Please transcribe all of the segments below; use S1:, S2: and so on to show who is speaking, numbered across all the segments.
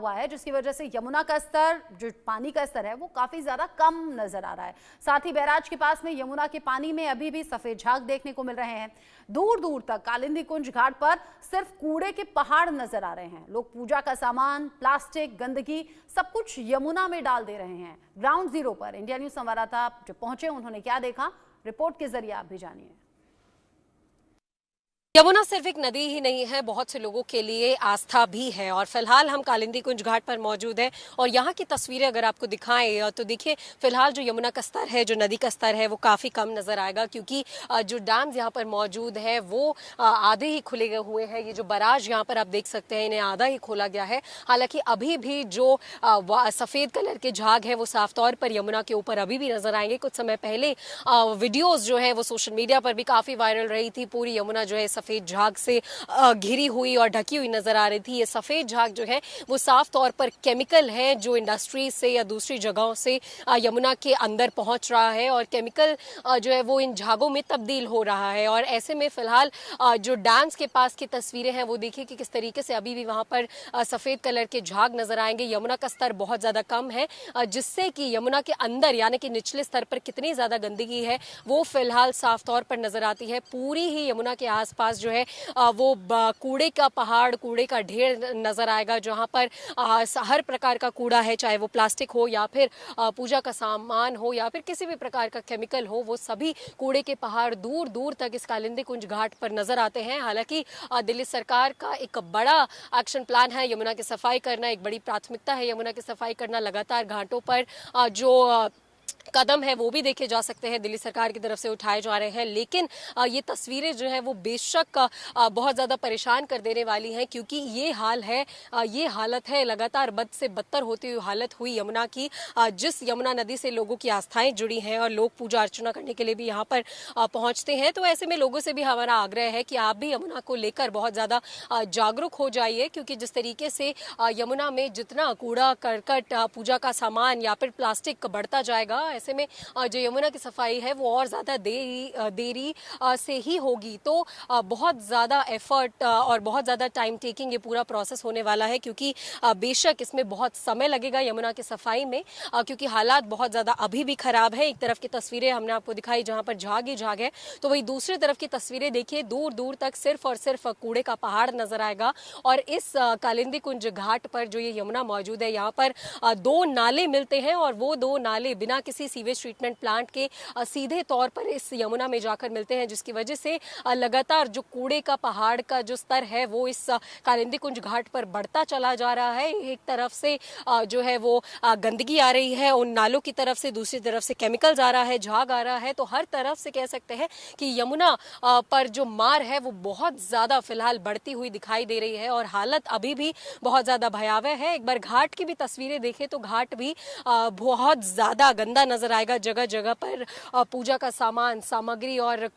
S1: हुआ है, जिसकी वजह से यमुना का स्तर, जो पानी का स्तर है, वो काफी ज्यादा कम नजर आ रहा है। साथ ही बैराज के पास में यमुना के पानी में अभी भी सफेद झाग देखने को मिल रहे हैं। दूर दूर तक कालिंदी कुंज घाट पर सिर्फ कूड़े के पहाड़ नजर आ रहे हैं। लोग पूजा का सामान, प्लास्टिक, गंदगी सब कुछ यमुना में डाल दे रहे हैं। ग्राउंड जीरो पर इंडिया न्यूज संवाददाता जो पहुंचे, उन्होंने क्या देखा, रिपोर्ट के जरिए आप भी जानिए।
S2: यमुना सिर्फ एक नदी ही नहीं है, बहुत से लोगों के लिए आस्था भी है। और फिलहाल हम कालिंदी कुंज घाट पर मौजूद हैं और यहाँ की तस्वीरें अगर आपको दिखाएं तो देखिए, फिलहाल जो यमुना का स्तर है, जो नदी का स्तर है, वो काफ़ी कम नज़र आएगा, क्योंकि जो डैम्स यहाँ पर मौजूद है वो आधे ही खुले हुए हैं। ये जो बराज यहाँ पर आप देख सकते हैं, इन्हें आधा ही खोला गया है। हालांकि अभी भी जो सफ़ेद कलर के झाग है वो साफ तौर पर यमुना के ऊपर अभी भी नजर आएंगे। कुछ समय पहले वीडियोज़ जो है वो सोशल मीडिया पर भी काफ़ी वायरल रही थी। पूरी यमुना जो है सफेद झाग से घिरी हुई और ढकी हुई नजर आ रही थी। ये सफेद झाग जो है वो साफ तौर पर केमिकल है, जो इंडस्ट्री से या दूसरी जगहों से यमुना के अंदर पहुंच रहा है और केमिकल जो है वो इन झागों में तब्दील हो रहा है। और ऐसे में फिलहाल जो डैम्स के पास की तस्वीरें हैं वो देखिए कि किस तरीके से अभी भी वहां पर सफेद कलर के झाग नजर आएंगे। यमुना का स्तर बहुत ज्यादा कम है, जिससे कि यमुना के अंदर यानी कि निचले स्तर पर कितनी ज्यादा गंदगी है वो फिलहाल साफ तौर पर नजर आती है। पूरी ही यमुना के आसपास जो है वो कूड़े का पहाड़, कूड़े का ढेर नजर आएगा, जहां पर हर प्रकार का कूड़ा है, चाहे वो प्लास्टिक हो या फिर पूजा का सामान हो या फिर किसी भी प्रकार का केमिकल हो, वो सभी कूड़े के पहाड़ दूर दूर तक इस कालिंदी कुंज घाट पर नजर आते हैं। हालांकि दिल्ली सरकार का एक बड़ा एक्शन प्लान है यमुना की सफाई करना, एक बड़ी प्राथमिकता है यमुना की सफाई करना। लगातार घाटों पर जो कदम है वो भी देखे जा सकते हैं, दिल्ली सरकार की तरफ से उठाए जा रहे हैं। लेकिन ये तस्वीरें जो है वो बेशक बहुत ज़्यादा परेशान कर देने वाली हैं, क्योंकि ये हाल है, ये हालत है, लगातार बद से बदतर होती हुई हालत हुई यमुना की। जिस यमुना नदी से लोगों की आस्थाएं जुड़ी हैं और लोग पूजा अर्चना करने के लिए भी यहाँ पर पहुँचते हैं, तो ऐसे में लोगों से भी हमारा आग्रह है कि आप भी यमुना को लेकर बहुत ज़्यादा जागरूक हो जाइए, क्योंकि जिस तरीके से यमुना में जितना कूड़ा करकट, पूजा का सामान या फिर प्लास्टिक बढ़ता जाएगा, ऐसे में जो यमुना की सफाई है वो और ज़्यादा देरी से ही होगी। तो बहुत ज़्यादा एफर्ट और बहुत ज़्यादा टाइम टेकिंग ये पूरा प्रोसेस होने वाला है, क्योंकि बेशक इसमें बहुत समय लगेगा यमुना की सफाई में, क्योंकि हालात बहुत ज़्यादा अभी भी खराब है। एक तरफ की तस्वीरें हमने आपको दिखाई जहाँ पर झाग ही झाग है, तो वही दूसरी तरफ की तस्वीरें देखिए, दूर दूर तक सिर्फ और सिर्फ कूड़े का पहाड़ नजर आएगा। और इस कालिंदी कुंज घाट पर जो ये यमुना मौजूद है, यहाँ पर दो नाले मिलते हैं और वो दो नाले बिना किसी सीवेज ट्रीटमेंट प्लांट के सीधे तौर पर इस यमुना में जाकर मिलते हैं, जिसकी वजह से लगातार जो कूड़े का पहाड़ का जो स्तर है वो इस कालिंदी कुंज घाट पर बढ़ता चला जा रहा है। एक तरफ से जो है वो गंदगी आ रही है उन नालों की तरफ से, दूसरी तरफ से केमिकल्स आ रहा है, झाग आ रहा है। तो हर तरफ से कह सकते हैं कि यमुना पर जो मार है वो बहुत ज्यादा फिलहाल बढ़ती हुई दिखाई दे रही है और हालत अभी भी बहुत ज्यादा भयावह है। एक बार घाट की भी तस्वीरें देखें तो घाट भी बहुत ज्यादा गंदा नजर आएगा। जगह जगह पर पूजा का सामान, सामग्री और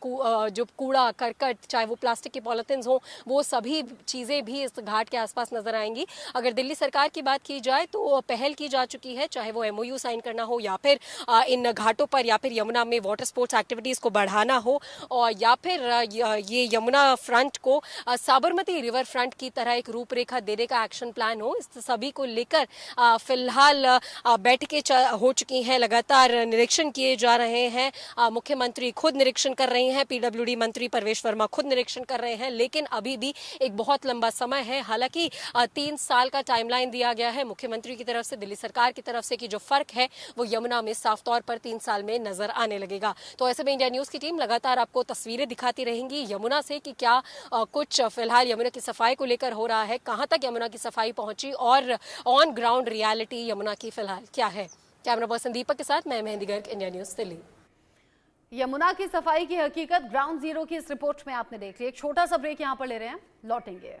S2: जो कूड़ा करकट, चाहे वो प्लास्टिक की पॉलिथीन्स हो, वो सभी चीज़ें भी इस घाट के आसपास नजर आएंगी। अगर दिल्ली सरकार की बात की जाए तो पहल की जा चुकी है, चाहे वो MOU साइन करना हो या फिर इन घाटों पर या फिर यमुना में वाटर स्पोर्ट्स एक्टिविटीज़ को बढ़ाना हो, और या फिर ये यमुना फ्रंट को साबरमती रिवर फ्रंट की तरह एक रूपरेखा देने का एक्शन प्लान हो। इस सभी को लेकर फिलहाल बैठकें हो चुकी हैं, लगातार निरीक्षण किए जा रहे हैं। मुख्यमंत्री खुद निरीक्षण कर रहे हैं, PWD मंत्री परवेश वर्मा खुद निरीक्षण कर रहे हैं, लेकिन अभी भी एक बहुत लंबा समय है। हालांकि 3 साल का टाइमलाइन दिया गया है मुख्यमंत्री की तरफ से, दिल्ली सरकार की तरफ से, कि जो फर्क है वो यमुना में साफ तौर पर 3 साल में नजर आने लगेगा। तो ऐसे में इंडिया न्यूज की टीम लगातार आपको तस्वीरें दिखाती रहेंगी यमुना से कि क्या कुछ फिलहाल यमुना की सफाई को लेकर हो रहा है, कहां तक यमुना की सफाई पहुंची और ऑन ग्राउंड रियलिटी यमुना की फिलहाल क्या है। कैमरा पर्सन दीपक के साथ मैं मेहंदी गर्ग, इंडिया न्यूज दिल्ली।
S1: यमुना की सफाई की हकीकत ग्राउंड जीरो की इस रिपोर्ट में आपने देख ली। एक छोटा सा ब्रेक यहां पर ले रहे हैं, लौटेंगे।